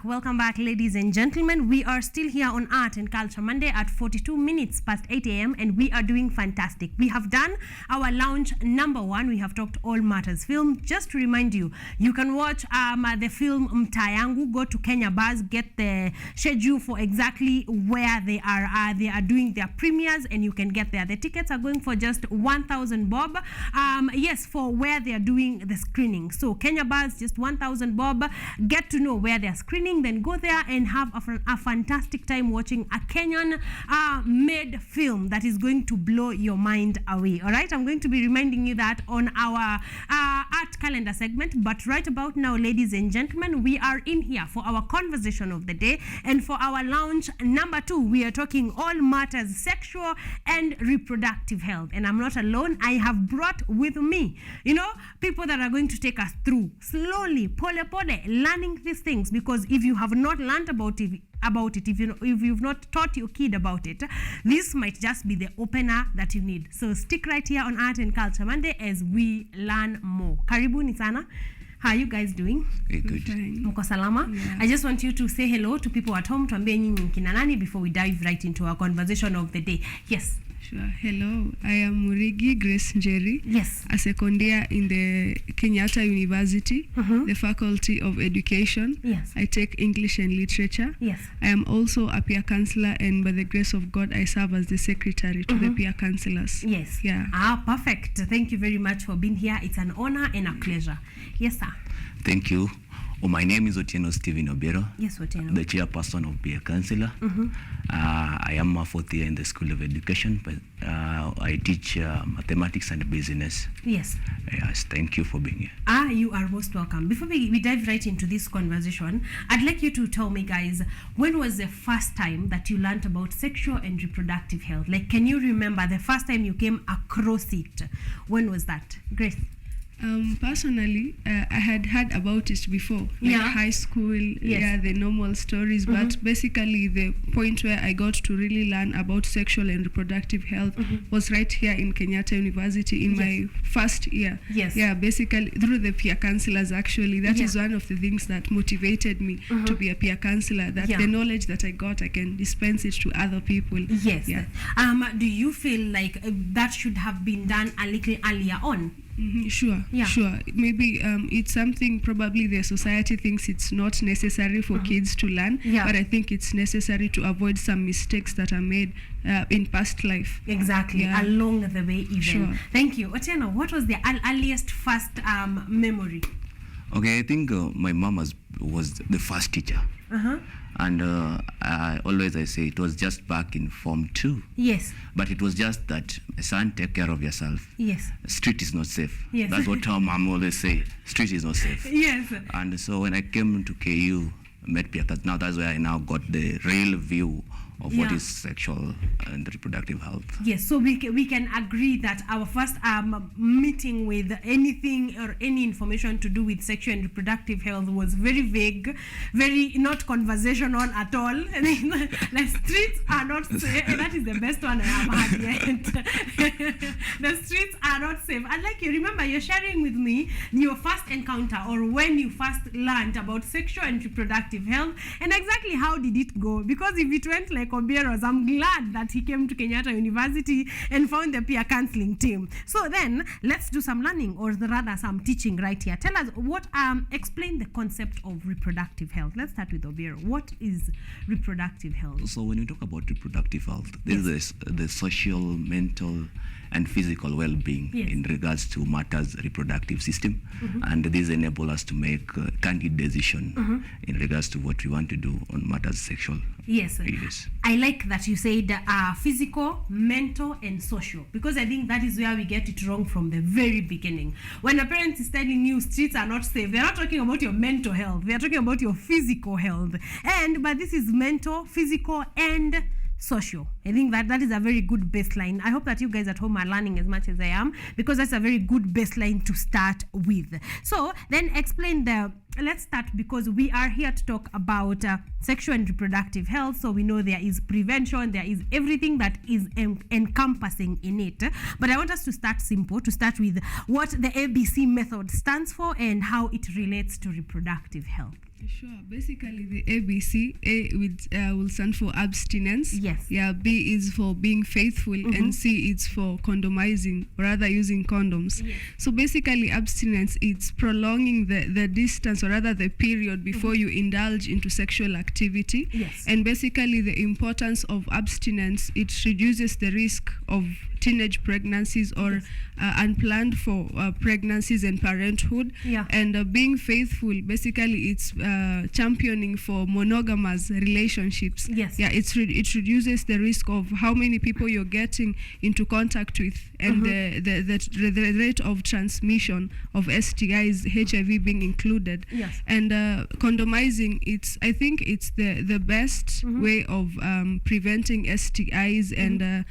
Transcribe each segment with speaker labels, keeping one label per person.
Speaker 1: Welcome back, ladies and gentlemen. We are still here on Art and Culture Monday at 42 minutes past 8 a.m. and we are doing fantastic. We have done our lounge number 1. We have talked all matters film. Just to remind you, you can watch the film Mtayangu. Go to Kenya Buzz, get the schedule for exactly where they are. They are doing their premieres and you can get there. The tickets are going for just 1,000 bob. Yes, for where they are doing the screening. So Kenya Buzz, just 1,000 bob. Get to know where they're screening, then go there and have a fantastic time watching a Kenyan made film that is going to blow your mind away. All right, I'm going to be reminding you that on our art calendar segment, but right about now, ladies and gentlemen, we are in here for our conversation of the day, and for our lounge number 2, we are talking all matters sexual and reproductive health. And I'm not alone. I have brought with me, people that are going to take us through slowly, pole, learning these things, because if you have not learned about it, if you've not taught your kid about it, this might just be the opener that you need. So stick right here on Art and Culture Monday as we learn more. Karibuni sana. How are you guys doing?
Speaker 2: Good.
Speaker 1: Mko salama?
Speaker 2: Yeah.
Speaker 1: I just want you to say hello to people at home, tuambie nyinyi kina nani before we dive right into our conversation of the day. Yes.
Speaker 2: Sure. Hello, I am Murigi Grace Njeri.
Speaker 1: Yes.
Speaker 2: A second year in the Kenyatta University, the Faculty of Education.
Speaker 1: Yes.
Speaker 2: I take English and Literature.
Speaker 1: Yes.
Speaker 2: I am also a peer counselor, and by the grace of God, I serve as the secretary to the peer counselors.
Speaker 1: Yes.
Speaker 2: Yeah.
Speaker 1: Perfect. Thank you very much for being here. It's an honor and a pleasure. Yes, sir.
Speaker 3: Thank you. My name is Otieno Stephen Obero.
Speaker 1: Yes, Otieno.
Speaker 3: The chairperson of Peer Counselor. I am a 4th year in the School of Education, but I teach mathematics and business.
Speaker 1: Yes.
Speaker 3: Yes, thank you for being here.
Speaker 1: You are most welcome. Before we dive right into this conversation, I'd like you to tell me, guys, when was the first time that you learned about sexual and reproductive health? Like, can you remember the first time you came across it? When was that? Grace?
Speaker 2: Personally, I had heard about it before, like high school, the normal stories, but basically the point where I got to really learn about sexual and reproductive health was right here in Kenyatta University in my first year.
Speaker 1: Yes.
Speaker 2: Yeah, basically through the peer counselors, actually. That is one of the things that motivated me to be a peer counselor, that the knowledge that I got, I can dispense it to other people.
Speaker 1: Yes.
Speaker 2: Yeah.
Speaker 1: Do you feel like that should have been done a little earlier on?
Speaker 2: Sure. Maybe it's something probably the society thinks it's not necessary for kids to learn, but I think it's necessary to avoid some mistakes that are made in past life.
Speaker 1: Exactly, along the way even.
Speaker 2: Sure.
Speaker 1: Thank you. Otieno, what was the earliest first memory?
Speaker 3: Okay, I think my mom was the first teacher. And always I say it was just back in Form 2.
Speaker 1: Yes.
Speaker 3: But it was just that, son, take care of yourself.
Speaker 1: Yes.
Speaker 3: Street is not safe.
Speaker 1: Yes.
Speaker 3: That's what our mom always say. Street is not safe.
Speaker 1: Yes.
Speaker 3: And so when I came to KU, met Pierre, now that's where I now got the real view of what is sexual and reproductive health.
Speaker 1: Yes, so we can agree that our first meeting with anything or any information to do with sexual and reproductive health was very vague, very not conversational at all. The streets are not safe. That is the best one I have had yet. The streets are not safe. I'd like you, remember, you're sharing with me your first encounter or when you first learned about sexual and reproductive health, and exactly how did it go? Because if it went like Oberos, I'm glad that he came to Kenyatta University and found the peer counseling team. So then let's do some learning, or rather some teaching right here. Tell us what, explain the concept of reproductive health. Let's start with Obero. What is reproductive health?
Speaker 3: So when we talk about reproductive health, there is the social, mental, and physical well-being in regards to matters reproductive system, and this enable us to make candid decision in regards to what we want to do on matters sexual.
Speaker 1: Yes. I like that you said physical, mental, and social, because I think that is where we get it wrong from the very beginning. When a parent is telling you streets are not safe, they're not talking about your mental health, they're talking about your physical health. But this is mental, physical, and social. I think that is a very good baseline. I hope that you guys at home are learning as much as I am, because that's a very good baseline to start with. So then explain let's start, because we are here to talk about sexual and reproductive health. So we know there is prevention, there is everything that is encompassing in it. But I want us to start simple, to start with what the ABC method stands for and how it relates to reproductive health.
Speaker 2: Sure. Basically, the ABC, A will stand for abstinence.
Speaker 1: Yes.
Speaker 2: Yeah. B is for being faithful, and C is for condomizing, or rather using condoms.
Speaker 1: Yes.
Speaker 2: So basically, abstinence, it's prolonging the distance, or rather the period before you indulge into sexual activity.
Speaker 1: Yes.
Speaker 2: And basically, the importance of abstinence, it reduces the risk of teenage pregnancies or unplanned for pregnancies and parenthood.
Speaker 1: Yeah.
Speaker 2: And being faithful, basically, it's championing for monogamous relationships.
Speaker 1: Yes.
Speaker 2: Yeah, it reduces the risk of how many people you're getting into contact with, and the rate of transmission of STIs, HIV being included.
Speaker 1: Yes.
Speaker 2: And condomizing, I think it's the best way of preventing STIs and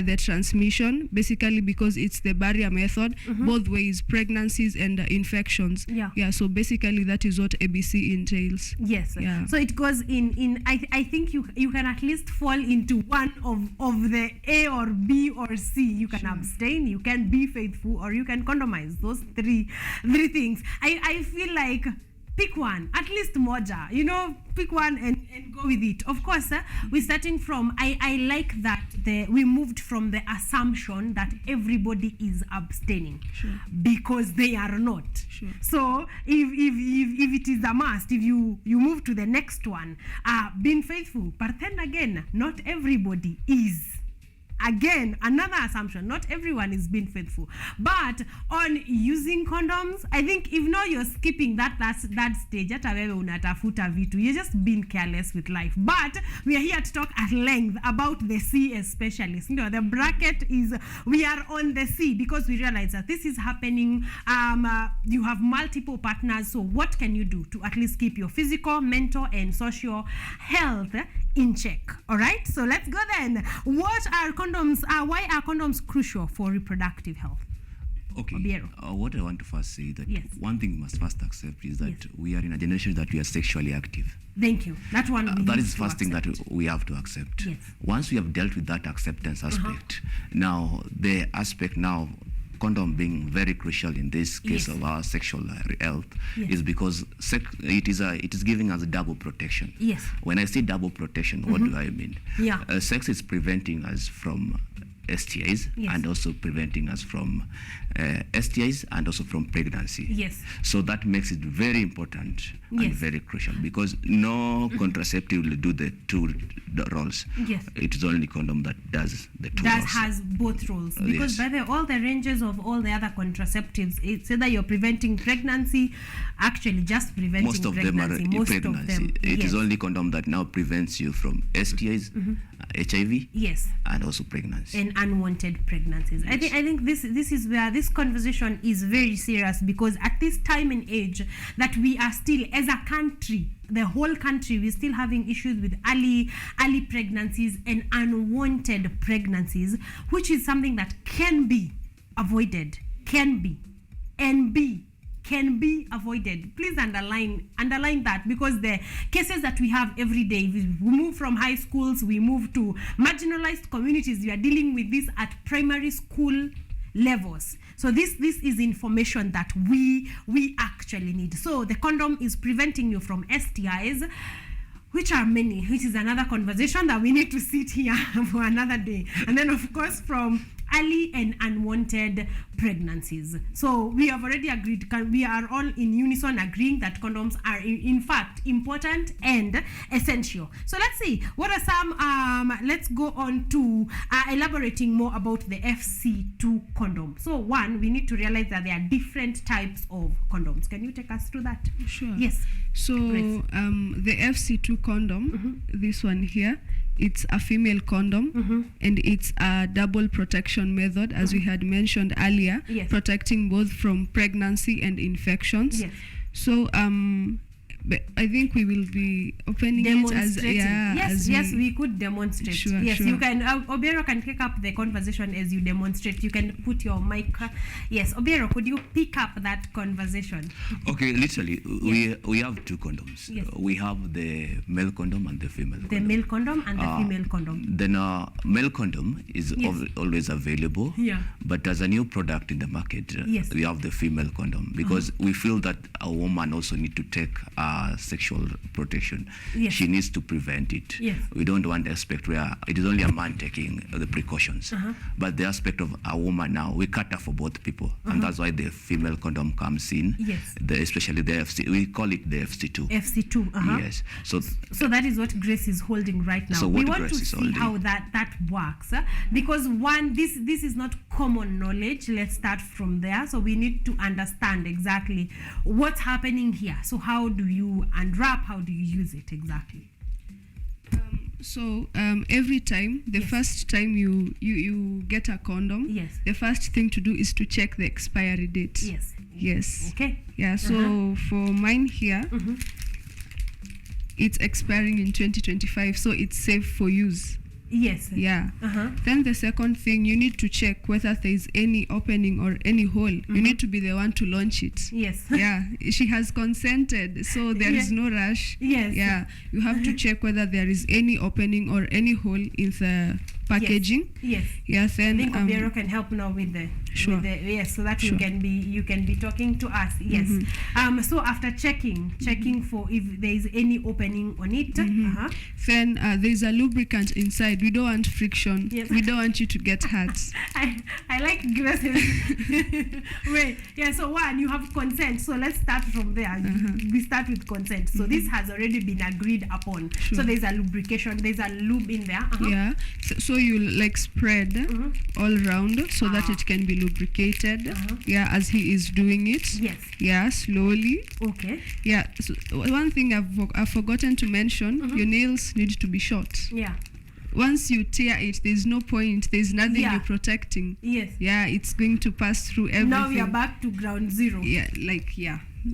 Speaker 2: the transmission, basically, because it's the barrier method, both ways, pregnancies and infections.
Speaker 1: Yeah.
Speaker 2: So basically that is what ABC entails.
Speaker 1: Yes.
Speaker 2: Yeah.
Speaker 1: So it goes in I think you can at least fall into one of the A or B or C. You can abstain, you can be faithful, or you can condomize. Those three things. I feel like pick one, at least moja, pick one and go with it. Of course, we're starting from, I like that we moved from the assumption that everybody is abstaining, because they are not. So if it is a must, if you move to the next one, being faithful, but then again, not everybody is. Again, another assumption, not everyone is being faithful. But on using condoms, I think if now you're skipping that stage, you're just being careless with life. But we are here to talk at length about the C especially. The bracket is, we are on the C because we realize that this is happening. You have multiple partners, so what can you do to at least keep your physical, mental, and social health in check? All right, so let's go then. What are condoms? Why are condoms crucial for reproductive health?
Speaker 3: Okay. What I want to first say that one thing we must first accept is that we are in a generation that we are sexually active.
Speaker 1: Thank you. That one.
Speaker 3: That is the first thing that we have to accept.
Speaker 1: Yes.
Speaker 3: Once we have dealt with that acceptance aspect, now the aspect now, condom being very crucial in this case of our sexual health is because it is giving us a double protection.
Speaker 1: Yes.
Speaker 3: When I say double protection, what do I mean?
Speaker 1: Yeah.
Speaker 3: Sex is preventing us from STIs and also preventing us from STIs and also from pregnancy.
Speaker 1: Yes.
Speaker 3: So that makes it very important and very crucial, because no contraceptive will do the two roles.
Speaker 1: Yes.
Speaker 3: It is only condom that does the two roles.
Speaker 1: That has both roles. Because by all the ranges of all the other contraceptives, it's either you're preventing pregnancy, actually just preventing
Speaker 3: most of
Speaker 1: pregnancy.
Speaker 3: Them are pregnancy. It is only condom that now prevents you from STIs, HIV, and also pregnancy.
Speaker 1: And unwanted pregnancies. I think this is where this conversation is very serious, because at this time and age that we are still, as a country, the whole country, we're still having issues with early pregnancies and unwanted pregnancies, which is something that can be avoided, can be avoided. Please underline that, because the cases that we have every day, we move from high schools, we move to marginalized communities, we are dealing with this at primary school levels. So this is information that we actually need. So the condom is preventing you from STIs, which are many, which is another conversation that we need to sit here for another day. And then, of course, from early and unwanted pregnancies. So we have already agreed, we are all in unison agreeing that condoms are in fact important and essential. So let's see, what are some, let's go on to elaborating more about the FC2 condom. So one, we need to realize that there are different types of condoms. Can you take us through that?
Speaker 2: Sure.
Speaker 1: Yes.
Speaker 2: So the FC2 condom, this one here, it's a female condom, and it's a double protection method, as we had mentioned earlier, protecting both from pregnancy and infections. Yes. So I think we will be opening it as we could demonstrate.
Speaker 1: Sure. You can. Obiero can pick up the conversation as you demonstrate. You can put your mic. Yes, Obiero, could you pick up that conversation?
Speaker 3: Okay, literally, we have two condoms. Yes. We have the male condom and the female condom.
Speaker 1: The male condom and the female condom.
Speaker 3: Then male condom is always available.
Speaker 1: Yeah.
Speaker 3: But as a new product in the market, we have the female condom, because we feel that a woman also need to take sexual protection,
Speaker 1: Yes.
Speaker 3: she needs to prevent it.
Speaker 1: Yes.
Speaker 3: We don't want the aspect where it is only a man taking the precautions. But the aspect of a woman now, we cater for both people. And that's why the female condom comes in.
Speaker 1: Yes.
Speaker 3: Especially the FC, we call it the FC2.
Speaker 1: FC2.
Speaker 3: Yes. So
Speaker 1: that is what Grace is holding right now.
Speaker 3: So
Speaker 1: we
Speaker 3: what
Speaker 1: want
Speaker 3: Grace
Speaker 1: to
Speaker 3: is
Speaker 1: see
Speaker 3: holding.
Speaker 1: how that works. Because one, this is not common knowledge. Let's start from there. So we need to understand exactly what's happening here. So how do you unwrap? How do you use it exactly?
Speaker 2: So every time, the first time you get a condom,
Speaker 1: Yes.
Speaker 2: the first thing to do is to check the expiry date.
Speaker 1: Yes.
Speaker 2: Yes.
Speaker 1: Okay.
Speaker 2: Yeah, so for mine here, it's expiring in 2025, so it's safe for use.
Speaker 1: Yes.
Speaker 2: Yeah. Then the second thing, you need to check whether there is any opening or any hole. You need to be the one to launch it.
Speaker 1: Yes.
Speaker 2: Yeah, she has consented, so there is no rush.
Speaker 1: Yes.
Speaker 2: Yeah, you have to check whether there is any opening or any hole in the packaging.
Speaker 1: Yes.
Speaker 2: Yeah,
Speaker 1: I
Speaker 2: then
Speaker 1: think Obiero can help now with the
Speaker 2: Sure.
Speaker 1: yes, so that
Speaker 2: Sure.
Speaker 1: you can be talking to us. Yes. So after checking for if there is any opening on it.
Speaker 2: then there's a lubricant inside. We don't want friction.
Speaker 1: Yes.
Speaker 2: We don't want you to get hurt.
Speaker 1: I like Grace's wait. Yeah, so one, you have consent. So let's start from there. We start with consent. So this has already been agreed upon.
Speaker 2: Sure.
Speaker 1: So there's a lubrication, there's a lube in there.
Speaker 2: Yeah, so you like spread all around so that it can be lubricated. Yeah, as he is doing it.
Speaker 1: Yes.
Speaker 2: Yeah, slowly.
Speaker 1: Okay.
Speaker 2: Yeah, so one thing I've forgotten to mention, your nails need to be short.
Speaker 1: Yeah.
Speaker 2: Once you tear it, there's no point, there's nothing
Speaker 1: Yeah.
Speaker 2: you're protecting.
Speaker 1: Yes.
Speaker 2: Yeah, it's going to pass through everything.
Speaker 1: Now we are back to ground zero.
Speaker 2: Yeah,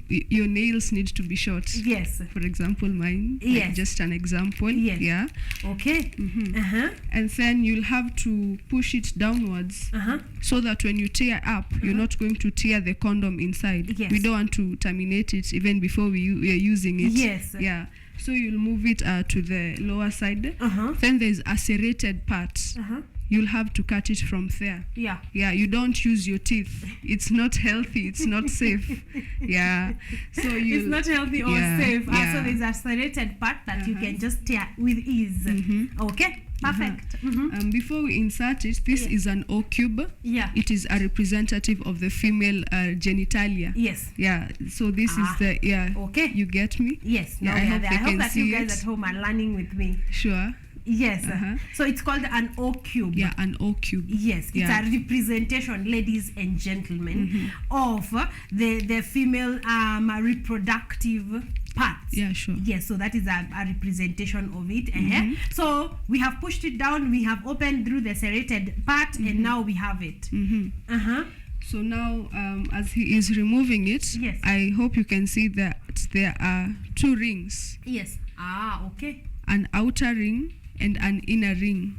Speaker 2: your nails need to be short.
Speaker 1: Yes.
Speaker 2: For example, mine.
Speaker 1: Yes.
Speaker 2: Like just an example.
Speaker 1: Yes.
Speaker 2: Yeah.
Speaker 1: Okay.
Speaker 2: And then you'll have to push it downwards so that when you tear up, you're not going to tear the condom inside.
Speaker 1: Yes.
Speaker 2: We don't want to terminate it even before we are using it.
Speaker 1: Yes.
Speaker 2: Yeah. So you'll move it to the lower side. Then there's a serrated part. You'll have to cut it from there.
Speaker 1: Yeah.
Speaker 2: Yeah, you don't use your teeth. It's not healthy. It's not safe. Yeah. So
Speaker 1: It's not healthy or
Speaker 2: yeah,
Speaker 1: safe.
Speaker 2: yeah.
Speaker 1: So there's a serrated part that you can just tear with ease. Okay. Perfect.
Speaker 2: Before we insert it, this is an O cube.
Speaker 1: Yeah.
Speaker 2: It is a representative of the female genitalia.
Speaker 1: Yes.
Speaker 2: Yeah. So this is the
Speaker 1: Okay.
Speaker 2: You get me?
Speaker 1: Yes.
Speaker 2: Yeah,
Speaker 1: Now
Speaker 2: I
Speaker 1: we are
Speaker 2: hope
Speaker 1: there.
Speaker 2: they
Speaker 1: I hope
Speaker 2: can
Speaker 1: that you
Speaker 2: see
Speaker 1: guys
Speaker 2: it.
Speaker 1: at home are learning with me.
Speaker 2: Sure.
Speaker 1: Yes. So it's called an O cube.
Speaker 2: Yeah, an O cube.
Speaker 1: Yes, it's
Speaker 2: Yeah.
Speaker 1: a representation, ladies and gentlemen, of the female reproductive parts.
Speaker 2: Yeah, sure.
Speaker 1: Yes, so that is a representation of it. So we have pushed it down, we have opened through the serrated part, and now we have it.
Speaker 2: So now, as he is removing it,
Speaker 1: Yes.
Speaker 2: I hope you can see that there are two rings,
Speaker 1: Yes. Okay.
Speaker 2: an outer ring and an inner ring.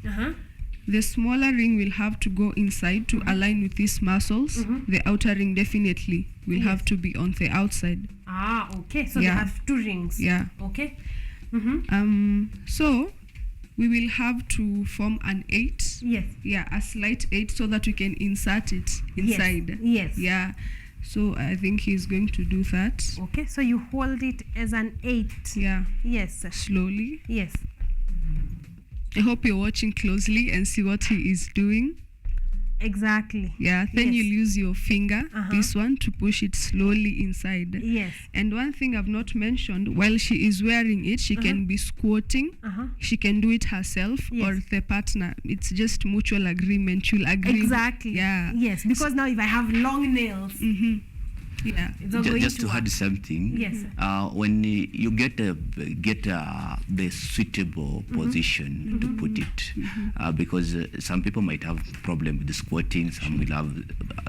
Speaker 2: The smaller ring will have to go inside to align with these muscles. The outer ring definitely will have to be on the outside.
Speaker 1: Okay. So
Speaker 2: Yeah.
Speaker 1: they have two rings.
Speaker 2: Yeah.
Speaker 1: Okay.
Speaker 2: So we will have to form an 8.
Speaker 1: Yes.
Speaker 2: Yeah, a slight 8 so that we can insert it inside.
Speaker 1: Yes.
Speaker 2: Yeah. So I think he's going to do that.
Speaker 1: Okay. So you hold it as an 8.
Speaker 2: Yeah.
Speaker 1: Yes.
Speaker 2: Slowly.
Speaker 1: Yes.
Speaker 2: I hope you're watching closely and see what he is doing.
Speaker 1: Exactly.
Speaker 2: Yeah, then
Speaker 1: Yes.
Speaker 2: you'll use your finger, this one, to push it slowly inside.
Speaker 1: Yes.
Speaker 2: And one thing I've not mentioned, while she is wearing it, she can be squatting. She can do it herself
Speaker 1: Yes.
Speaker 2: or the partner. It's just mutual agreement. You'll agree.
Speaker 1: Exactly.
Speaker 2: Yeah.
Speaker 1: Yes, because now if I have long nails,
Speaker 2: Yeah.
Speaker 1: it's not going
Speaker 3: Just
Speaker 1: to
Speaker 3: to
Speaker 1: work.
Speaker 3: add something,
Speaker 1: Yes.
Speaker 3: when you get the suitable position to put it, because some people might have problem with the squatting, some will have,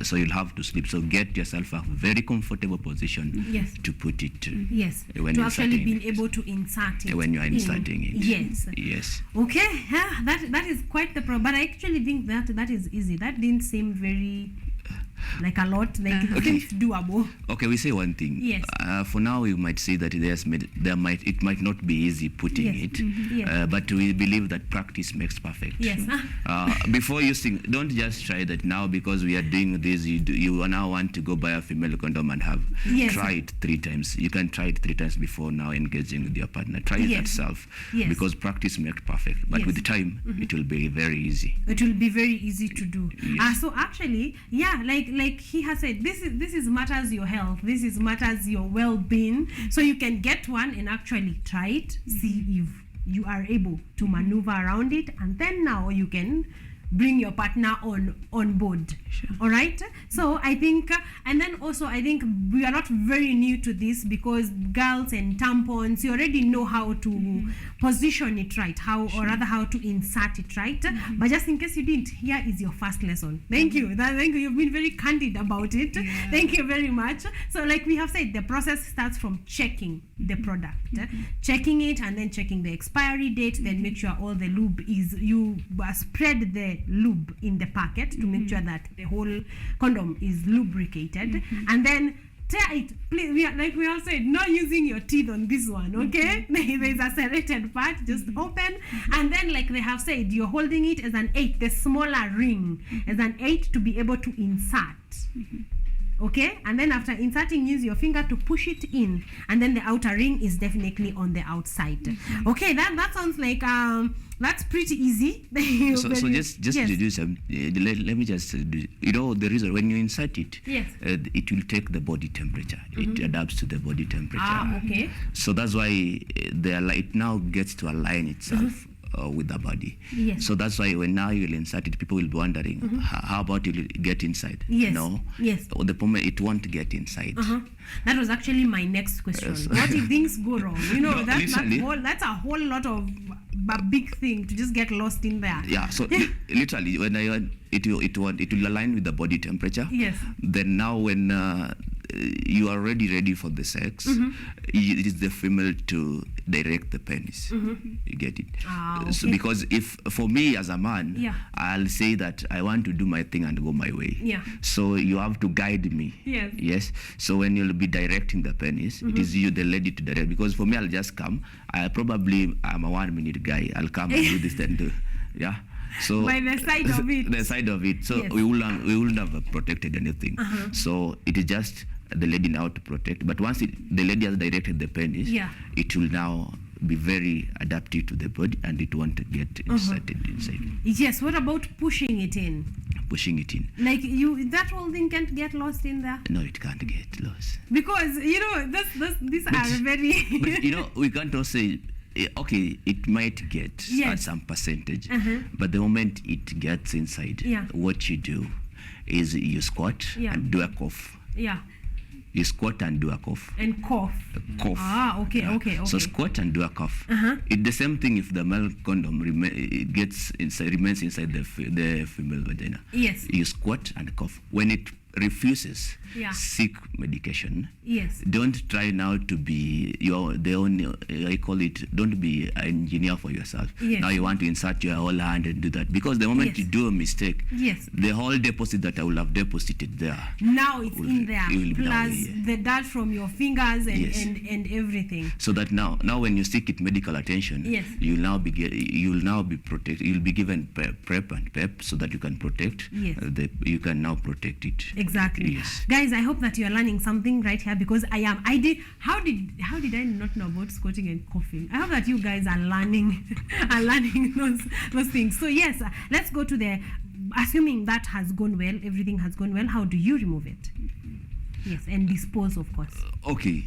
Speaker 3: so you'll have to sleep. So get yourself a very comfortable position
Speaker 1: Yes.
Speaker 3: to put it.
Speaker 1: Yes.
Speaker 3: When
Speaker 1: To actually
Speaker 3: inserting
Speaker 1: be
Speaker 3: it.
Speaker 1: able to insert it.
Speaker 3: When you are inserting it.
Speaker 1: Yes.
Speaker 3: Yes.
Speaker 1: Okay. Yeah, that is quite the problem. But I actually think that is easy. That didn't seem very Like a lot, like it seems doable.
Speaker 3: Okay, we say one thing.
Speaker 1: Yes.
Speaker 3: For now, we might say that it might not be easy putting it, but we believe that practice makes perfect.
Speaker 1: Yes.
Speaker 3: Before using, don't just try that now because we are doing this. You now want to go buy a female condom and have try it 3 times. You can try it 3 times before now engaging with your partner. Try it yourself because practice makes perfect. But with time, it will be very easy.
Speaker 1: It will be very easy to do.
Speaker 3: Yes.
Speaker 1: So actually, like he has said, this is matters your health. This is matters your well-being. So you can get one and actually try it, see if you are able to maneuver around it, and then now you can bring your partner on board.
Speaker 2: Sure.
Speaker 1: All right. So I think, and then also I think we are not very new to this because girls and tampons, you already know how to position it right, or rather how to insert it right. But just in case you didn't, here is your first lesson. Thank you. Thank you. You've been very candid about it.
Speaker 2: Yeah.
Speaker 1: Thank you very much. So like we have said, the process starts from checking the product, checking it, and then checking the expiry date. Then make sure all the lube you spread the lube in the packet to make sure that the whole condom is lubricated, and then tear it. Please, we all said, not using your teeth on this one, okay? There's a serrated part, just open, and then like they have said, you're holding it as an 8, the smaller ring, as an 8 to be able to insert. Okay, and then after inserting, use your finger to push it in, and then the outer ring is definitely on the outside. Okay, that sounds like that's pretty easy.
Speaker 3: So just to do some, let me just do, the reason when you insert it, it will take the body temperature. It adapts to the body temperature.
Speaker 1: Okay.
Speaker 3: So that's why it now gets to align itself with the body.
Speaker 1: Yes.
Speaker 3: So that's why when now you'll insert it, people will be wondering, how about it will get inside?
Speaker 1: Yes.
Speaker 3: No.
Speaker 1: Yes.
Speaker 3: The moment it won't get inside.
Speaker 1: That was actually my next question.
Speaker 3: Yes.
Speaker 1: What if things go wrong?
Speaker 3: No,
Speaker 1: that's a whole lot of a big thing to just get lost in there.
Speaker 3: Yeah. So literally, when it will align with the body temperature.
Speaker 1: Yes.
Speaker 3: Then now when you are already ready for the sex, it is the female to direct the penis. You get it?
Speaker 1: Okay.
Speaker 3: So because if for me as a man, I'll say that I want to do my thing and go my way.
Speaker 1: Yeah.
Speaker 3: So you have to guide me.
Speaker 1: Yes.
Speaker 3: Yes. So when you'll be directing the penis, it is you, the lady, to direct. Because for me, I'll just come. I'm a 1-minute guy. I'll come and do this and do. Yeah. So
Speaker 1: by the side of it.
Speaker 3: The side of it. So we wouldn't have protected anything. So it is just the lady now to protect. But once the lady has directed the penis, it will now be very adaptive to the body and it won't get inserted inside.
Speaker 1: Yes. What about pushing it in?
Speaker 3: Pushing it in.
Speaker 1: Like that whole thing can't get lost in there?
Speaker 3: No, it can't get lost.
Speaker 1: Because, these are very...
Speaker 3: But, we can't also say, okay, it might get at some percentage, but the moment it gets inside, what you do is you squat and do a cough.
Speaker 1: Yeah.
Speaker 3: You squat and do a cough.
Speaker 1: And cough.
Speaker 3: Cough.
Speaker 1: Okay.
Speaker 3: So squat and do a cough. It's the same thing if the male condom remains inside the female vagina. Yes. You squat and cough. When it refuses, seek medication.
Speaker 1: Yes.
Speaker 3: Don't try now to be the only, I call it, don't be an engineer for yourself.
Speaker 1: Yes.
Speaker 3: Now you want to insert your whole hand and do that. Because the moment you do a mistake, the whole deposit that I will have deposited there.
Speaker 1: Now it's in there. Plus the dirt from your fingers and everything.
Speaker 3: So that now when you seek it medical attention, you'll now be protected. You'll be given PrEP and PEP so that you can protect. You can now protect it.
Speaker 1: Exactly.
Speaker 3: Yes.
Speaker 1: Guys, I hope that you are learning something right here because I am. How did I not know about squatting and coughing? I hope that you guys are learning those things. So yes, let's go to the, assuming that has gone well, everything has gone well, how do you remove it? Yes, and dispose, of course.
Speaker 3: Okay.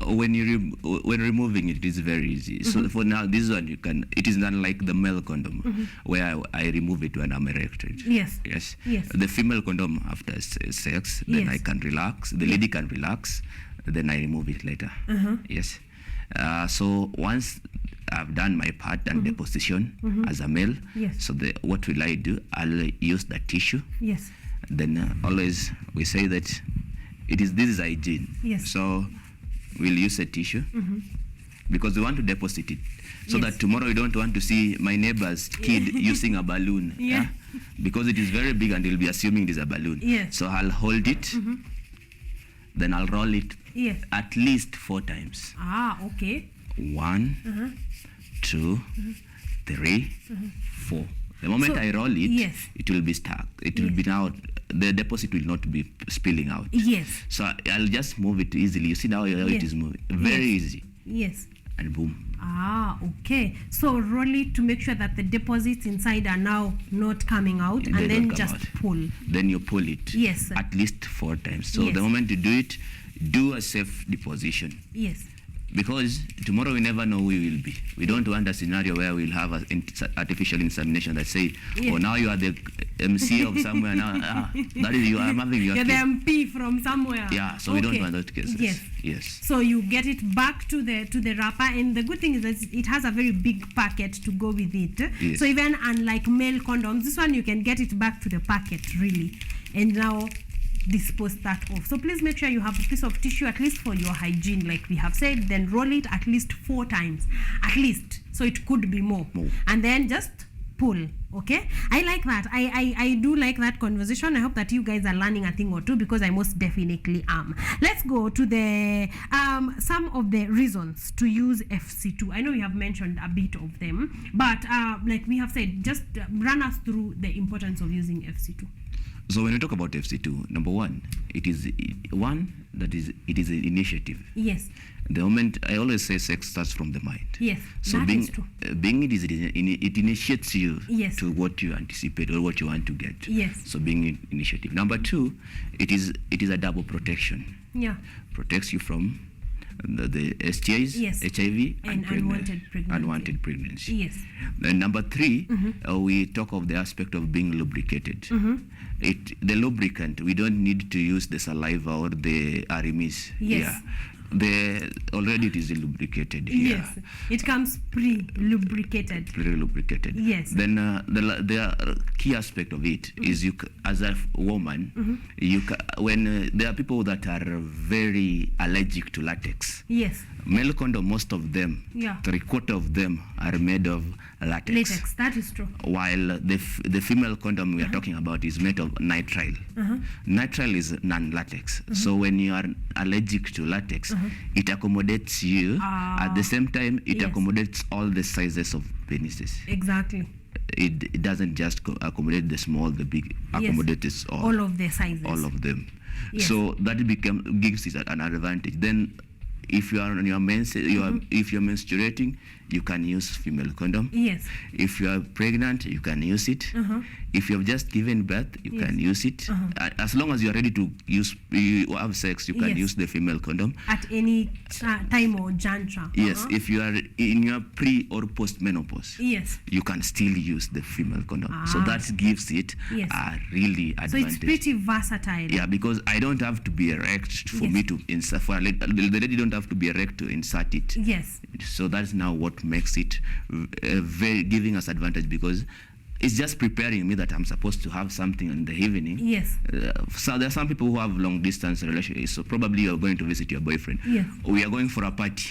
Speaker 3: When removing it is very easy. So for now, this one it is not like the male condom where I remove it when I'm erected. Yes. The female condom after sex, then I can relax. The lady can relax. Then I remove it later. Yes. So once I've done my part and the position as a male. So what will I do? I'll use the tissue. Yes. Then always we say that this is hygiene. Yes. So we'll use a tissue because we want to deposit it so
Speaker 1: Yes.
Speaker 3: that tomorrow you don't want to see my neighbor's kid using a balloon.
Speaker 1: Yeah.
Speaker 3: Because it is very big and he'll be assuming it is a balloon.
Speaker 1: Yes.
Speaker 3: So I'll hold it, then I'll roll it
Speaker 1: Yes.
Speaker 3: at least 4 times.
Speaker 1: Okay.
Speaker 3: 1, 2, 3, 4. The moment
Speaker 1: So,
Speaker 3: I roll it,
Speaker 1: yes.
Speaker 3: it will be stuck. It will
Speaker 1: Yes.
Speaker 3: be now, the deposit will not be spilling out.
Speaker 1: Yes.
Speaker 3: So I'll just move it easily. You see now how
Speaker 1: Yes.
Speaker 3: it is moving. Very easy.
Speaker 1: Yes.
Speaker 3: And boom.
Speaker 1: Okay. So roll it to make sure that the deposits inside are now not coming out,
Speaker 3: They
Speaker 1: and
Speaker 3: don't
Speaker 1: then
Speaker 3: come
Speaker 1: just
Speaker 3: out.
Speaker 1: pull.
Speaker 3: Then you pull it.
Speaker 1: Yes.
Speaker 3: At least 4 times. So
Speaker 1: Yes.
Speaker 3: the moment you do it, do a safe deposition.
Speaker 1: Yes.
Speaker 3: Because tomorrow we never know who we will be. We don't want a scenario where we'll have an artificial insemination that say,
Speaker 1: Yes.
Speaker 3: oh, now you are the MC of somewhere now. That is you. I'm having your
Speaker 1: You're the
Speaker 3: kid.
Speaker 1: MP from somewhere.
Speaker 3: Yeah, so we don't
Speaker 1: Okay.
Speaker 3: want those cases.
Speaker 1: Yes.
Speaker 3: Yes.
Speaker 1: So you get it back to the wrapper, and the good thing is that it has a very big packet to go with it.
Speaker 3: Yes.
Speaker 1: So even unlike male condoms, this one you can get it back to the packet really, and now dispose that off. So please make sure you have a piece of tissue at least for your hygiene, like we have said. Then roll it at least 4 times, at least. So it could be more. And then just pull. Okay, I like that. I do like that conversation. I hope that you guys are learning a thing or two, because I most definitely am. Let's go to the some of the reasons to use FC2. I know we have mentioned a bit of them, but like we have said, just run us through the importance of using FC2.
Speaker 3: So when we talk about FC2, number one, it is an initiative.
Speaker 1: Yes.
Speaker 3: The moment I always say sex starts from the mind.
Speaker 1: Yes.
Speaker 3: So
Speaker 1: that is true.
Speaker 3: it initiates you
Speaker 1: Yes.
Speaker 3: to what you anticipate or what you want to get.
Speaker 1: Yes.
Speaker 3: So being initiative. Number two, it is a double protection.
Speaker 1: Yeah.
Speaker 3: Protects you from the STIs,
Speaker 1: Yes.
Speaker 3: HIV,
Speaker 1: And unwanted pregnancy.
Speaker 3: Unwanted pregnancy.
Speaker 1: Yes.
Speaker 3: Then number three, we talk of the aspect of being lubricated. The lubricant, we don't need to use the saliva or the RMS.
Speaker 1: Yes.
Speaker 3: Already it is lubricated here.
Speaker 1: Yes. It comes pre-lubricated.
Speaker 3: Lubricated.
Speaker 1: Yes.
Speaker 3: Then the key aspect of it is as a woman, when there are people that are very allergic to latex.
Speaker 1: Yes.
Speaker 3: Male condom, most of them, 3/4 of them are made of latex.
Speaker 1: Latex, that is true.
Speaker 3: While the female condom we are talking about is made of nitrile. Nitrile is non-latex. So when you are allergic to latex, it accommodates you. At the same time, it accommodates all the sizes of penises.
Speaker 1: Exactly.
Speaker 3: It doesn't just accommodate the small, the big. Accommodates
Speaker 1: all of the sizes.
Speaker 3: All of them.
Speaker 1: Yes.
Speaker 3: So that gives it an advantage. Then, if you are on your if you're menstruating, you can use female condom.
Speaker 1: Yes.
Speaker 3: If you are pregnant, you can use it. If you have just given birth, you can use it. As long as you are ready to have sex, you can use the female condom
Speaker 1: at any time or juncture.
Speaker 3: Yes. If you are in your pre or post menopause,
Speaker 1: yes,
Speaker 3: you can still use the female condom. So that gives it a really advantage.
Speaker 1: So it's pretty versatile.
Speaker 3: Yeah, because I don't have to be erect for me to insert. The lady don't have to be erect to insert it.
Speaker 1: Yes.
Speaker 3: So that's now what makes it very giving us advantage, because it's just preparing me that I'm supposed to have something in the evening.
Speaker 1: Yes.
Speaker 3: So there are some people who have long distance relationships. So probably you're going to visit your boyfriend.
Speaker 1: Yes.
Speaker 3: We are going for a party.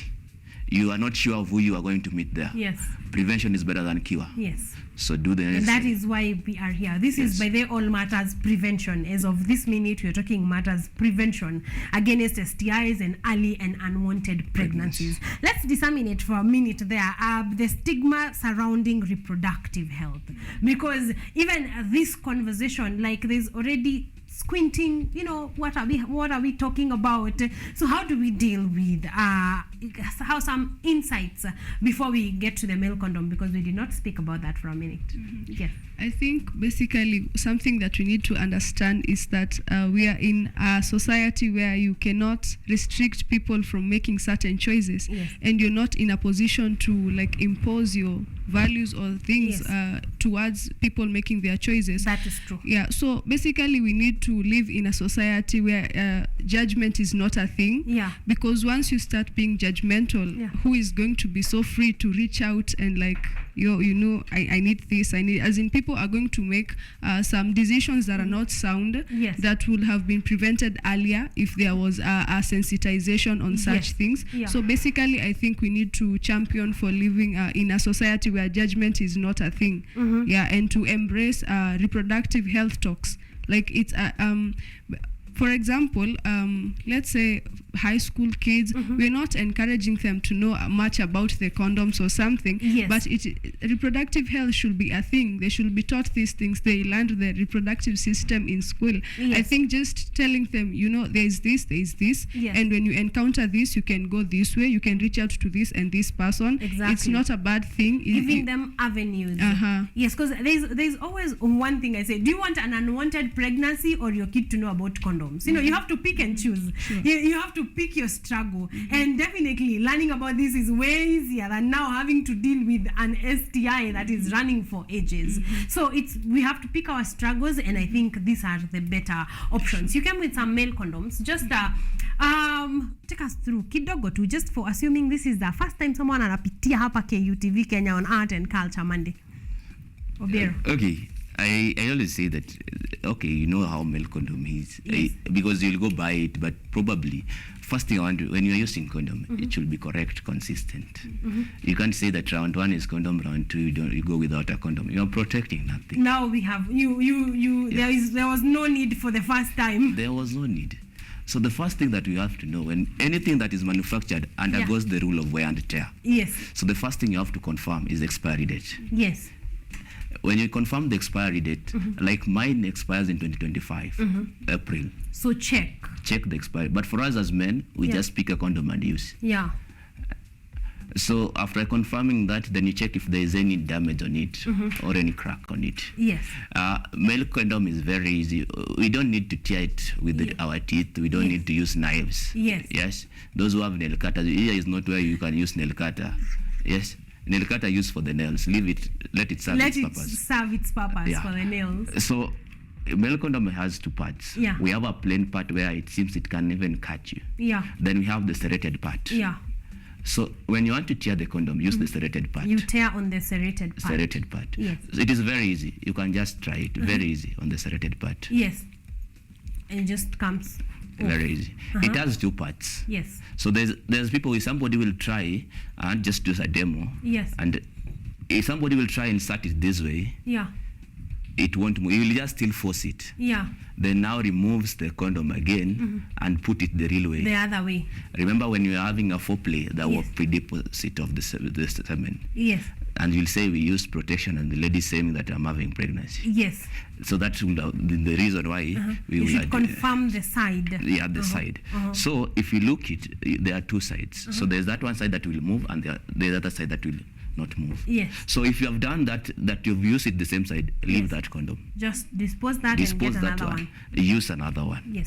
Speaker 3: You are not sure of who you are going to meet there.
Speaker 1: Yes.
Speaker 3: Prevention is better than cure.
Speaker 1: Yes.
Speaker 3: So do the necessary.
Speaker 1: And that is why we are here. This is by the All Matters Prevention. As of this minute, we are talking matters prevention against STIs and early and unwanted pregnancies. Let's disseminate for a minute there the stigma surrounding reproductive health. Because even this conversation, like there's already squinting, what are we talking about? So how do we deal with how some insights before we get to the male condom, because we did not speak about that for a minute. Yes.
Speaker 2: I think basically something that we need to understand is that we are in a society where you cannot restrict people from making certain choices, and you're not in a position to impose your values or things towards people making their choices.
Speaker 1: That is true.
Speaker 2: Yeah, so basically we need to live in a society where judgment is not a thing.
Speaker 1: Yeah.
Speaker 2: Because once you start being judgmental, who is going to be so free to reach out and I need this, as in people are going to make some decisions that are not sound, that would have been prevented earlier if there was a sensitization on such things. So basically, I think we need to champion for living in a society where judgment is not a thing, and to embrace reproductive health talks. Like it's for example, let's say high school kids, we're not encouraging them to know much about the condoms or something, but reproductive health should be a thing. They should be taught these things. They learned the reproductive system in school. I think just telling them, there's this, and when you encounter this, you can go this way, you can reach out to this and this person. It's not a bad thing.
Speaker 1: Giving them avenues. Yes, because there's always one thing I say, do you want an unwanted pregnancy or your kid to know about condoms? You have to pick and choose. You have to pick your struggle. And definitely learning about this is way easier than now having to deal with an STI that is running for ages. So we have to pick our struggles, and I think these are the better options. You came with some male condoms. Just take us through kidogo tu, just for assuming this is the first time someone anapitia hapa KUTV Kenya on Art and Culture Monday. Obiero.
Speaker 3: Okay. I always say that, okay, you know how male condom is, because you'll go buy it, but probably first thing I want to, when you're using condom, it should be correct, consistent. You can't say that round 1 is condom, round 2 you go without a condom. You're protecting nothing.
Speaker 1: Now we have there was no need for the first time.
Speaker 3: There was no need. So the first thing that we have to know, when anything that is manufactured undergoes the rule of wear and tear. So the first thing you have to confirm is the expiry date. When you confirm the expiry date, like mine expires in 2025, April.
Speaker 1: So check
Speaker 3: the expiry. But for us as men, we just pick a condom and use. So after confirming that, then you check if there is any damage on it or any crack on it. Male condom is very easy. We don't need to tear it with our teeth. We don't need to use knives. Those who have nail cutters, here is not where you can use nail cutter. Nail cutter used for the nails. Leave it, let it serve its purpose.
Speaker 1: For the nails.
Speaker 3: So male condom has 2 parts. We have a plain part where it seems it can even cut you. Then we have the serrated part. So when you want to tear the condom, use the serrated part.
Speaker 1: You tear on the serrated part.
Speaker 3: Serrated part. It is very easy. You can just try it. Very easy on the serrated part.
Speaker 1: And it just comes.
Speaker 3: Very easy. It has 2 parts. So there's people, somebody will try and just do a demo. And if somebody will try and insert it this way, it won't move. You will just still force it. Then now removes the condom again and put it the real way.
Speaker 1: The other way.
Speaker 3: Remember when you are having a foreplay, that was predeposit of the semen. And you'll say we use protection, and the lady saying that I'm having pregnancy. So that's the reason why we
Speaker 1: should confirm the side.
Speaker 3: The side. So if you look it, there are 2 sides. So there's that one side that will move, and the other side that will not move.
Speaker 1: So
Speaker 3: if you have done that you've used it the same side, leave that condom.
Speaker 1: Just dispose that and get another one.
Speaker 3: Use another one.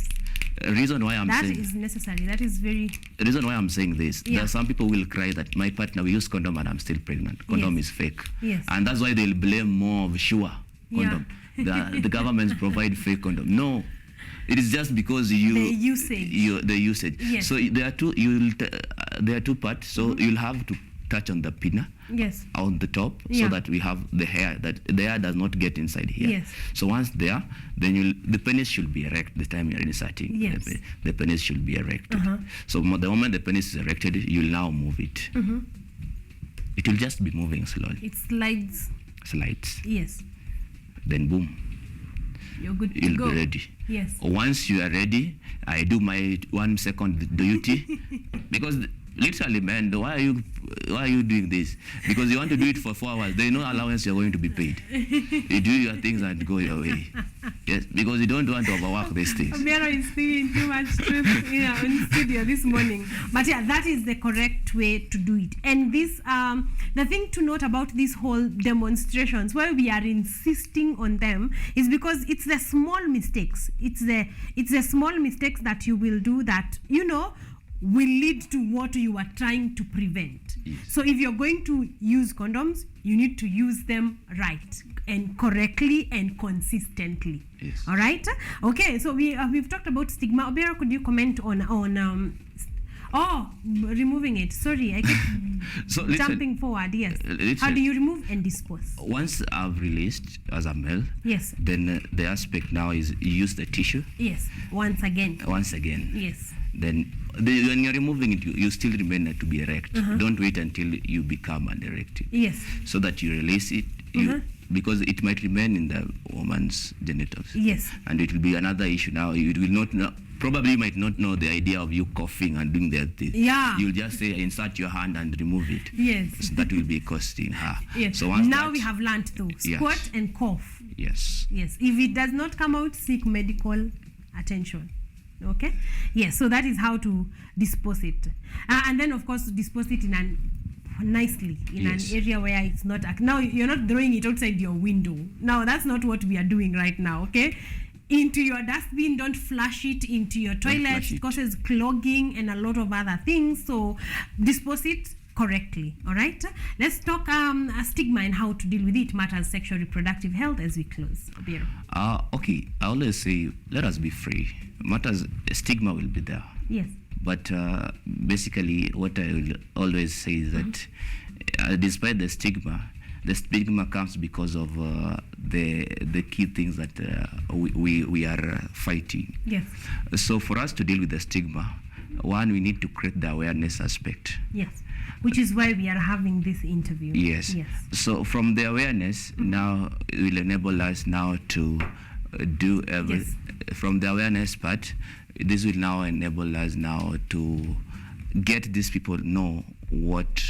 Speaker 3: Reason why I'm saying
Speaker 1: that is necessary. That is very.
Speaker 3: The reason why I'm saying this, there are some people will cry that my partner will use condom and I'm still pregnant. Condom is fake. And that's why they'll blame more of sure condom. The governments provide fake condom. No. It is just because the usage. So there are 2 parts. So you'll have to touch on the pinna on the top, so that we have the hair, that the hair does not get inside here. So once there, then the penis should be erect the time you're inserting. The penis should be erected. So the moment the penis is erected, you'll now move it. It will just be moving slowly.
Speaker 1: It slides.
Speaker 3: Then boom.
Speaker 1: You're good to
Speaker 3: You'll
Speaker 1: go.
Speaker 3: be ready. Once you are ready, I do my 1 second duty because literally, man, why are you doing this? Because you want to do it for 4 hours. There is no allowance you're going to be paid. You do your things and go your way. Because you don't want to overwork these things.
Speaker 1: Obiero is speaking too much truth in studio this morning. But that is the correct way to do it. And this, the thing to note about these whole demonstrations, why we are insisting on them, is because it's the small mistakes. It's the small mistakes that you will do that, will lead to what you are trying to prevent. So if you're going to use condoms, you need to use them right and correctly and consistently. All right? Okay, so we've talked about stigma. Obiero, could you comment on Removing it. Sorry, I keep
Speaker 3: So
Speaker 1: jumping forward. Yes. How do you remove and dispose?
Speaker 3: Once I've released as a male,
Speaker 1: yes,
Speaker 3: then the aspect now is you use the tissue.
Speaker 1: Yes. Once again.
Speaker 3: Yes. Then when you're removing it, you still remain to be erect. Don't wait until you become unerect.
Speaker 1: Yes.
Speaker 3: So that you release it, because it might remain in the woman's genitals.
Speaker 1: Yes.
Speaker 3: And it will be another issue now. You will not know, probably might not know the idea of you coughing and doing that thing.
Speaker 1: Yeah.
Speaker 3: You'll just say insert your hand and remove it.
Speaker 1: Yes.
Speaker 3: So that will be costing her.
Speaker 1: Yes.
Speaker 3: So once
Speaker 1: now we have learned to squat
Speaker 3: yes.
Speaker 1: and cough.
Speaker 3: Yes.
Speaker 1: Yes. If it does not come out, seek medical attention. Okay. Yes. So that is how to dispose it, and then of course dispose it in nicely in
Speaker 3: yes.
Speaker 1: an area where it's not. Now you're not throwing it outside your window. Now that's not what we are doing right now. Okay. Into your dustbin, don't flush it into your toilet. It causes clogging and a lot of other things. So dispose it correctly. All right. Let's talk a stigma and how to deal with it matters sexual reproductive health as we close. Obiero.
Speaker 3: Okay. I always say let us be free. Matters stigma will be there.
Speaker 1: Yes.
Speaker 3: But basically, what I will always say is that despite the stigma comes because of the key things that we are fighting.
Speaker 1: Yes.
Speaker 3: So for us to deal with the stigma, one, we need to create the awareness aspect.
Speaker 1: Yes. Which is why we are having this interview.
Speaker 3: Yes.
Speaker 1: Yes.
Speaker 3: So from the awareness, now it will enable us now to do everything.
Speaker 1: Yes.
Speaker 3: From the awareness part, this will now enable us now to get these people know what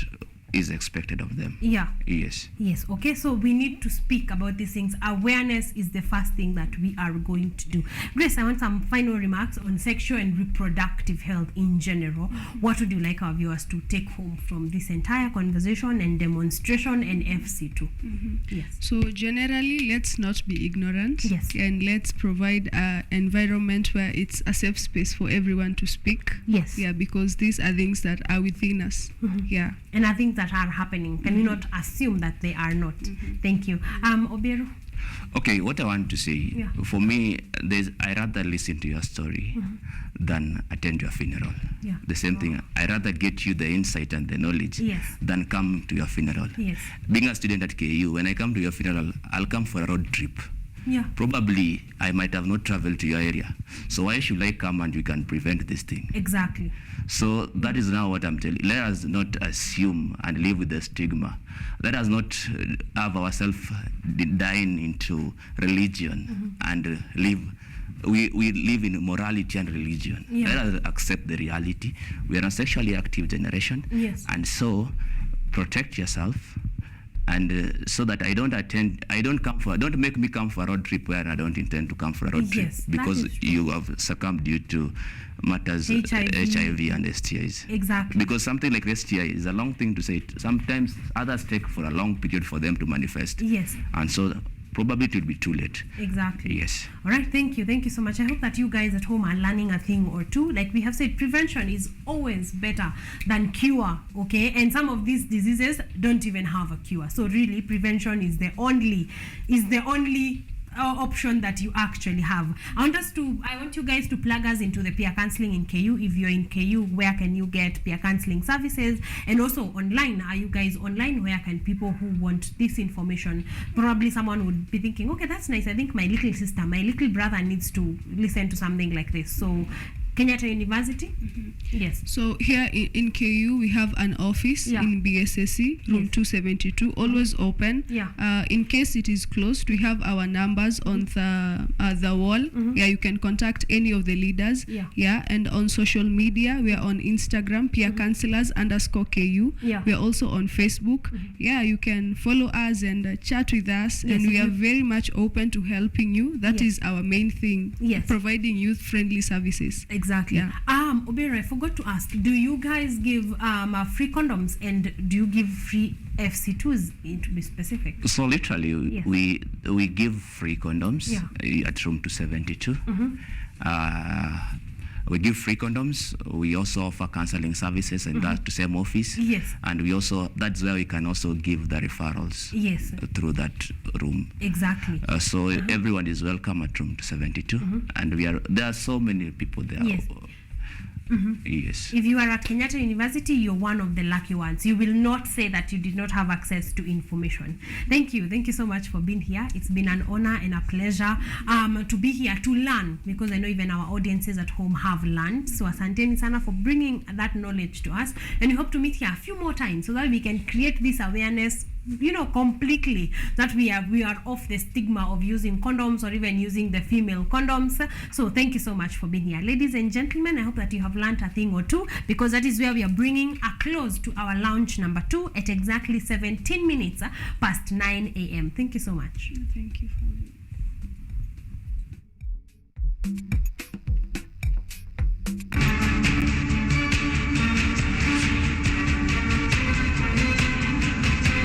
Speaker 3: is expected of them.
Speaker 1: Yeah.
Speaker 3: Yes.
Speaker 1: Yes. Okay. So we need to speak about these things. Awareness is the first thing that we are going to do. Grace, I want some final remarks on sexual and reproductive health in general. What would you like our viewers to take home from this entire conversation and demonstration and FC2? Yes.
Speaker 2: So generally, let's not be ignorant.
Speaker 1: Yes.
Speaker 2: And let's provide an environment where it's a safe space for everyone to speak.
Speaker 1: Yes.
Speaker 2: Yeah, because these are things that are within us. Yeah.
Speaker 1: And I think that are happening. Can we not assume that they are not? Thank you. Obiero?
Speaker 3: Okay, what I want to say,
Speaker 1: Yeah.
Speaker 3: for me, I rather listen to your story than attend your funeral.
Speaker 1: Yeah.
Speaker 3: The same thing. I rather get you the insight and the knowledge
Speaker 1: Yes.
Speaker 3: than come to your funeral.
Speaker 1: Yes.
Speaker 3: Being a student at KU, when I come to your funeral, I'll come for a road trip.
Speaker 1: Yeah.
Speaker 3: Probably I might have not traveled to your area. So why should I come and we can prevent this thing?
Speaker 1: Exactly.
Speaker 3: So that is now what I'm telling. Let us not assume and live with the stigma. Let us not have ourselves dying into religion and live. We live in morality and religion.
Speaker 1: Yeah.
Speaker 3: Let us accept the reality. We are a sexually active generation.
Speaker 1: Yes.
Speaker 3: And so protect yourself. And so that don't make me come for a road trip where I don't intend to come for a road trip,
Speaker 1: Yes,
Speaker 3: because
Speaker 1: that is true.
Speaker 3: you have succumbed due to matters HIV and STIs.
Speaker 1: Exactly.
Speaker 3: Because something like STI is a long thing to say. Sometimes others take for a long period for them to manifest.
Speaker 1: Yes.
Speaker 3: And so probably it will be too late.
Speaker 1: Exactly.
Speaker 3: Yes.
Speaker 1: All right. Thank you. Thank you so much. I hope that you guys at home are learning a thing or two. Like we have said, prevention is always better than cure. Okay. And some of these diseases don't even have a cure. So really, prevention is the only option that you actually have. I want you guys to plug us into the peer counseling in KU. If you're in KU, where can you get peer counseling services? And also online, are you guys online? Where can people who want this information, probably someone would be thinking, okay, that's nice. I think my little sister, my little brother needs to listen to something like this. So Kenyatta University? Yes.
Speaker 2: So here in KU, we have an office in BSSC, room 272, always open.
Speaker 1: Yeah.
Speaker 2: In case it is closed, we have our numbers on the wall. Yeah, you can contact any of the leaders.
Speaker 1: Yeah.
Speaker 2: And on social media, we are on Instagram, peer counselors _KU.
Speaker 1: Yeah.
Speaker 2: We are also on Facebook. Yeah, you can follow us and chat with us.
Speaker 1: Yes,
Speaker 2: and we are very much open to helping you. That is our main thing.
Speaker 1: Yes.
Speaker 2: Providing youth-friendly services.
Speaker 1: Exactly.
Speaker 2: Yeah.
Speaker 1: Obiero, I forgot to ask, do you guys give free condoms, and do you give free FC2s, to be specific?
Speaker 3: So literally,
Speaker 1: Yes.
Speaker 3: we give free condoms at room 272. We give free condoms. We also offer counseling services, and that's the same office.
Speaker 1: Yes.
Speaker 3: And that's where we can also give the referrals.
Speaker 1: Yes.
Speaker 3: Through that room.
Speaker 1: Exactly.
Speaker 3: So everyone is welcome at room 272, and there are so many people there.
Speaker 1: Yes.
Speaker 3: Yes.
Speaker 1: If you are at Kenyatta University, you're one of the lucky ones. You will not say that you did not have access to information. Thank you so much for being here. It's been an honor and a pleasure to be here to learn, because I know even our audiences at home have learned. So asanteni sana for bringing that knowledge to us, and we hope to meet here a few more times so that we can create this awareness, completely, that we are off the stigma of using condoms or even using the female condoms. So thank you so much for being here, ladies and gentlemen. I hope that you have learned a thing or two, because that is where we are bringing a close to our launch number 2 at exactly 17 minutes past 9 a.m. Thank you so much.
Speaker 2: Thank you for having me.